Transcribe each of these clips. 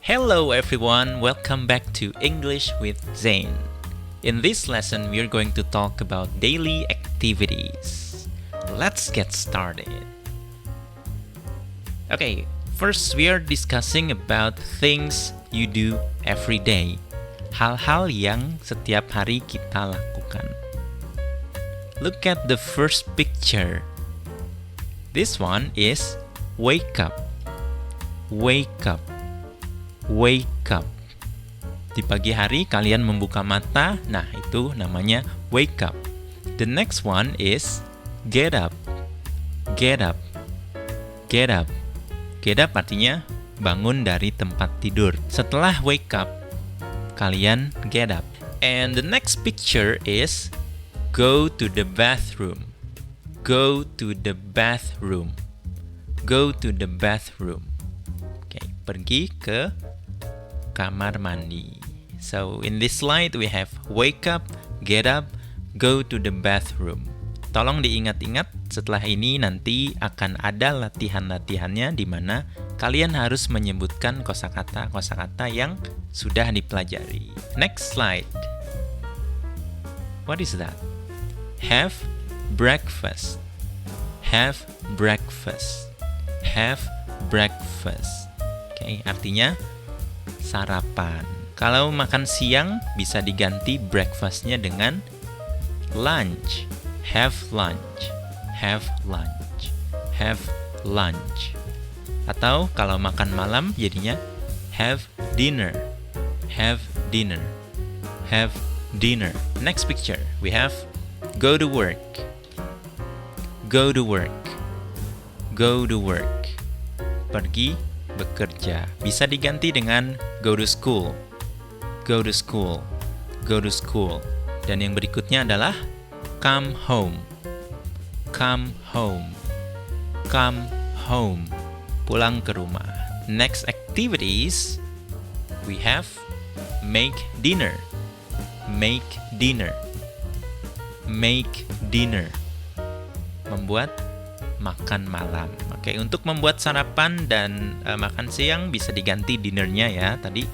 Hello everyone, welcome back to English with Zane. In this lesson, we are going to talk about daily activities. Let's get started. Okay, first we are discussing about things you do every day. Hal-hal yang setiap hari kita lakukan. Look at the first picture. This one is wake up. Wake up. Wake up. Di pagi hari kalian membuka mata, nah itu namanya wake up. The next one is get up. Get up. Get up. Get up artinya bangun dari tempat tidur. Setelah wake up, kalian get up. And the next picture is go to the bathroom. Go to the bathroom. Go to the bathroom. Oke, pergi ke kamar mandi. So in this slide we have wake up, get up, go to the bathroom. Tolong diingat-ingat, setelah ini nanti akan ada latihan-latihannya di mana kalian harus menyebutkan kosakata-kosakata yang sudah dipelajari. Next slide. What is that? Have breakfast. Have breakfast. Have breakfast. Oke, artinya sarapan. Kalau makan siang bisa diganti breakfastnya dengan lunch. Have lunch. Have lunch. Have lunch. Atau kalau makan malam jadinya have dinner. Have dinner. Have dinner. Next picture we have go to work. Go to work. Go to work. Pergi bekerja. Bisa diganti dengan go to school. Go to school. Go to school. Dan yang berikutnya adalah come home. Come home. Come home. Pulang ke rumah. Next activities we have make dinner. Make dinner. Make dinner. Membuat makan malam. Oke, untuk membuat sarapan dan makan siang bisa diganti dinnernya ya. Tadi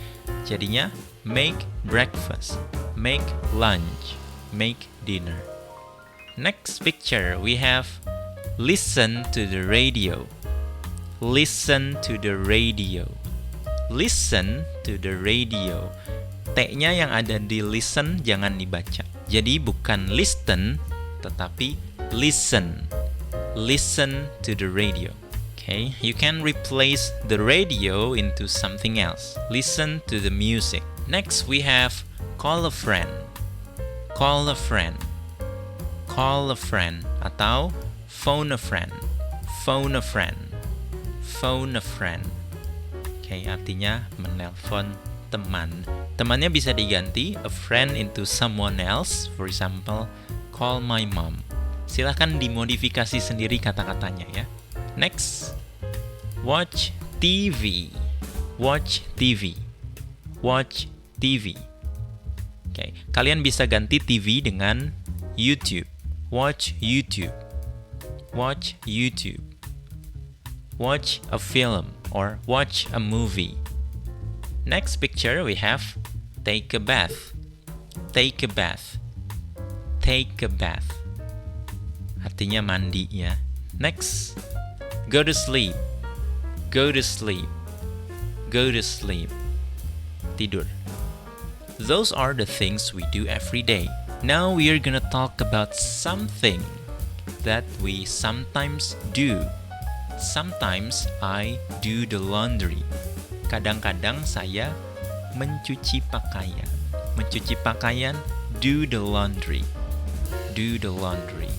jadinya make breakfast, make lunch, make dinner. Next picture we have listen to the radio. Listen to the radio. Listen to the radio. T-nya yang ada di listen jangan dibaca. Jadi bukan listen tetapi listen. Listen to the radio. Okay, you can replace the radio into something else. Listen to the music. Next we have call a friend. Call a friend. Call a friend atau phone a friend. Phone a friend. Phone a friend. Okay, artinya menelpon teman. Temannya bisa diganti a friend into someone else. For example, call my mom. Silahkan dimodifikasi sendiri kata-katanya ya. Next, watch TV. Watch TV. Watch TV. Oke, kalian bisa ganti TV dengan YouTube. Watch YouTube. Watch YouTube. Watch a film or watch a movie. Next picture we have take a bath. Take a bath. Take a bath. Artinya mandi ya. Next, go to sleep. Go to sleep. Go to sleep. Tidur. Those are the things we do every day. Now we are gonna talk about something that we sometimes do. Sometimes I do the laundry. Kadang-kadang saya mencuci pakaian. Mencuci pakaian, do the laundry. Do the laundry.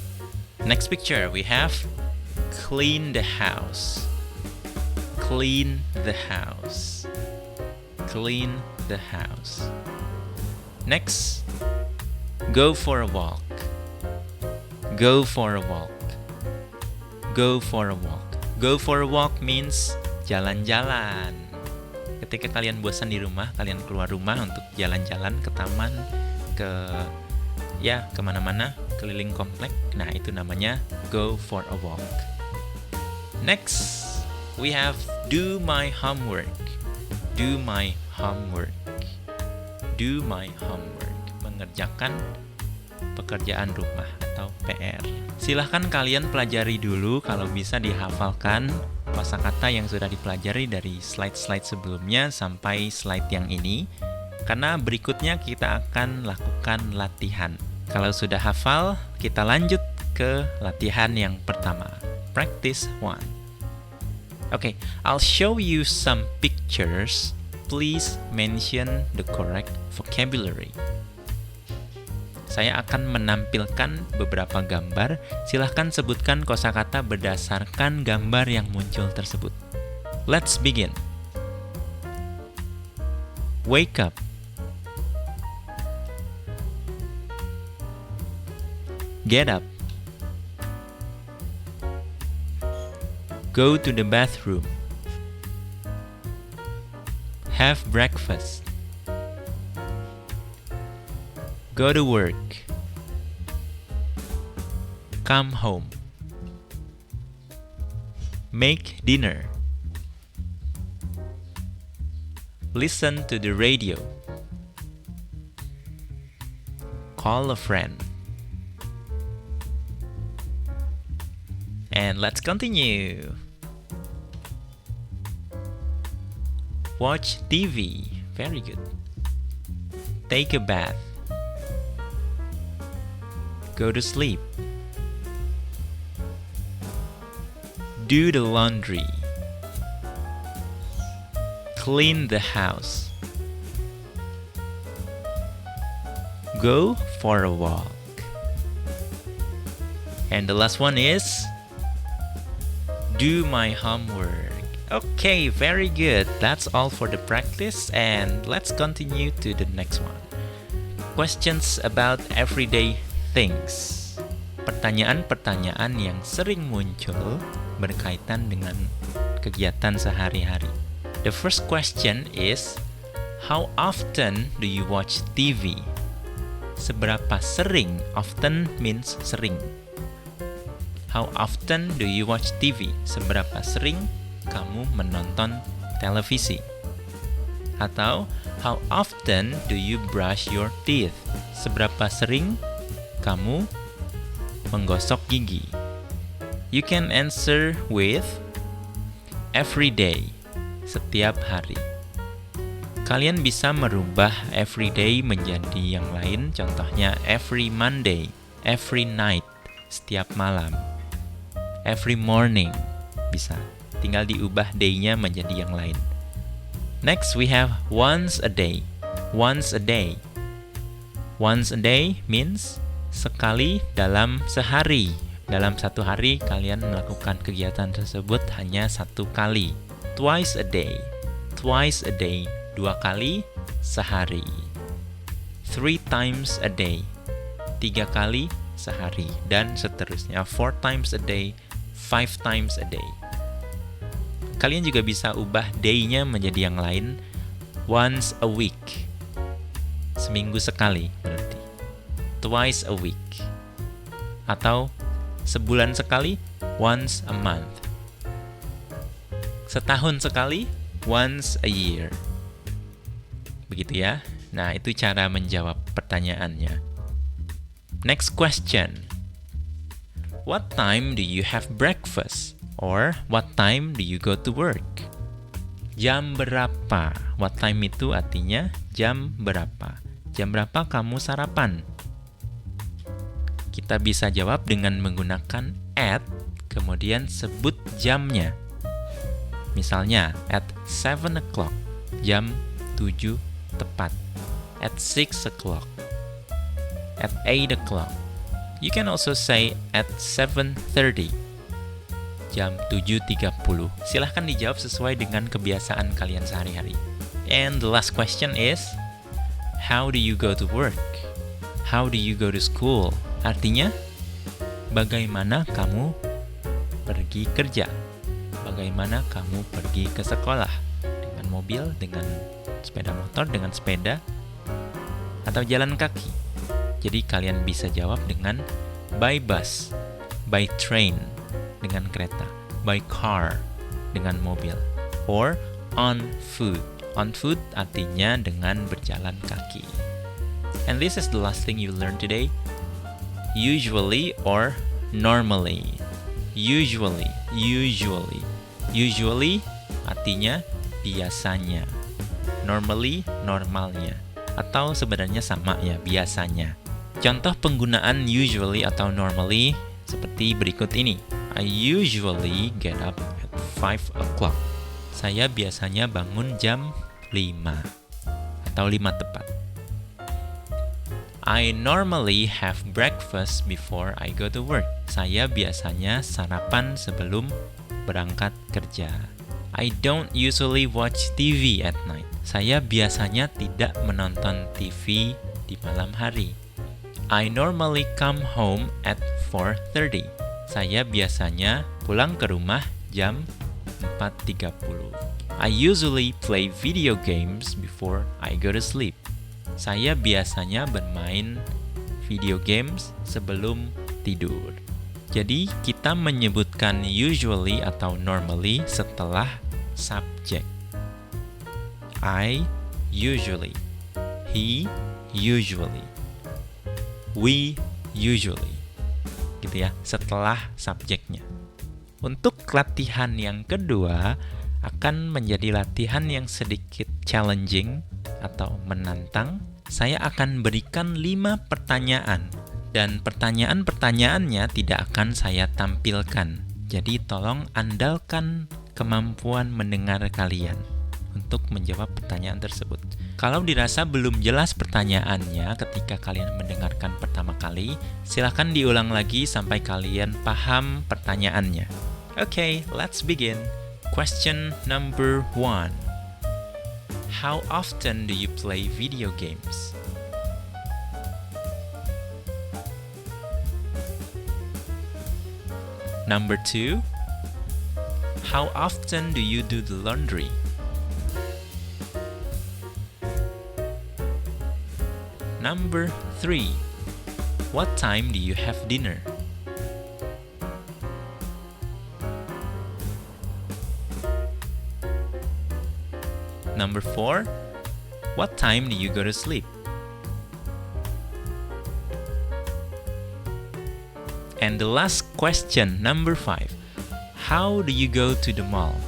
Next picture we have clean the house. Clean the house. Clean the house. Next, go for a walk. Go for a walk. Go for a walk. Go for a walk means jalan-jalan. Ketika kalian bosan di rumah, kalian keluar rumah untuk jalan-jalan ke taman, ke kemana-mana, keliling komplek. Nah, itu namanya go for a walk. Next, we have do my homework. Do my homework. Do my homework. Mengerjakan pekerjaan rumah atau PR. Silahkan kalian pelajari dulu, kalau bisa dihafalkan kosakata yang sudah dipelajari dari slide-slide sebelumnya sampai slide yang ini, karena berikutnya kita akan lakukan latihan. Kalau sudah hafal, kita lanjut ke latihan yang pertama. Practice 1. Okay, I'll show you some pictures. Please mention the correct vocabulary. Saya akan menampilkan beberapa gambar. Silahkan sebutkan kosakata berdasarkan gambar yang muncul tersebut. Let's begin. Wake up. Get up. Go to the bathroom. Have breakfast. Go to work. Come home. Make dinner. Listen to the radio. Call a friend. And let's continue. Watch TV. Very good. Take a bath. Go to sleep. Do the laundry. Clean the house. Go for a walk. And the last one is do my homework. Okay, very good. That's all for the practice, and let's continue to the next one. Questions about everyday things. Pertanyaan-pertanyaan yang sering muncul berkaitan dengan kegiatan sehari-hari. The first question is, how often do you watch TV? Seberapa sering? Often means sering. How often do you watch TV? Seberapa sering kamu menonton televisi? Atau, how often do you brush your teeth? Seberapa sering kamu menggosok gigi? You can answer with every day, setiap hari. Kalian bisa merubah every day menjadi yang lain, contohnya every Monday, every night, setiap malam, every morning, bisa. Tinggal diubah day-nya menjadi yang lain. Next we have once a day. Once a day. Once a day means sekali dalam sehari. Dalam satu hari kalian melakukan kegiatan tersebut hanya satu kali. Twice a day. Twice a day. 2 kali sehari. 3 times a day. 3 kali sehari. Dan seterusnya. 4 times a day. 5 times a day. Kalian juga bisa ubah day-nya menjadi yang lain. Once a week. Seminggu sekali berarti. Twice a week. Atau sebulan sekali, once a month. Setahun sekali, once a year. Begitu ya. Nah, itu cara menjawab pertanyaannya. Next question. What time do you have breakfast? Or what time do you go to work? Jam berapa? What time itu artinya jam berapa? Jam berapa kamu sarapan? Kita bisa jawab dengan menggunakan at, kemudian sebut jamnya. Misalnya, at 7 o'clock, jam 7 tepat. At 6 o'clock, at 8 o'clock. You can also say at 7:30, jam 7.30. Silahkan dijawab sesuai dengan kebiasaan kalian sehari-hari. And the last question is, how do you go to work? How do you go to school? Artinya, bagaimana kamu pergi kerja? Bagaimana kamu pergi ke sekolah? Dengan mobil, dengan sepeda motor, dengan sepeda, atau jalan kaki? Jadi kalian bisa jawab dengan by bus, by train, dengan kereta, by car, dengan mobil, or on foot, On foot artinya dengan berjalan kaki. And this is the last thing you learn today. Usually or normally. Usually artinya biasanya. Normally, normalnya. Atau sebenarnya sama ya, biasanya. Contoh penggunaan usually atau normally seperti berikut ini. I usually get up at 5 o'clock. Saya biasanya bangun jam 5 atau 5 tepat. I normally have breakfast before I go to work. Saya biasanya sarapan sebelum berangkat kerja. I don't usually watch TV at night. Saya biasanya tidak menonton TV di malam hari. I normally come home at 4:30. Saya biasanya pulang ke rumah jam 4:30. I usually play video games before I go to sleep. Saya biasanya bermain video games sebelum tidur. Jadi, kita menyebutkan usually atau normally setelah subjek. I usually. He usually. We usually. Gitu ya, setelah subjeknya. Untuk latihan yang kedua, akan menjadi latihan yang sedikit challenging atau menantang. Saya akan berikan 5 pertanyaan dan pertanyaan-pertanyaannya tidak akan saya tampilkan. Jadi tolong andalkan kemampuan mendengar kalian untuk menjawab pertanyaan tersebut. Kalau dirasa belum jelas pertanyaannya ketika kalian mendengarkan pertama kali, silakan diulang lagi sampai kalian paham pertanyaannya. Okay, let's begin. Question number 1. How often do you play video games? Number 2. How often do you do the laundry? Number 3. What time do you have dinner? Number 4. What time do you go to sleep? And the last question, number 5. How do you go to the mall?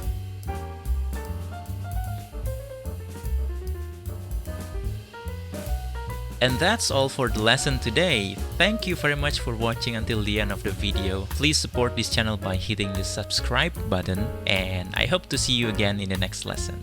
And that's all for the lesson today. Thank you very much for watching until the end of the video. Please support this channel by hitting the subscribe button, and I hope to see you again in the next lesson.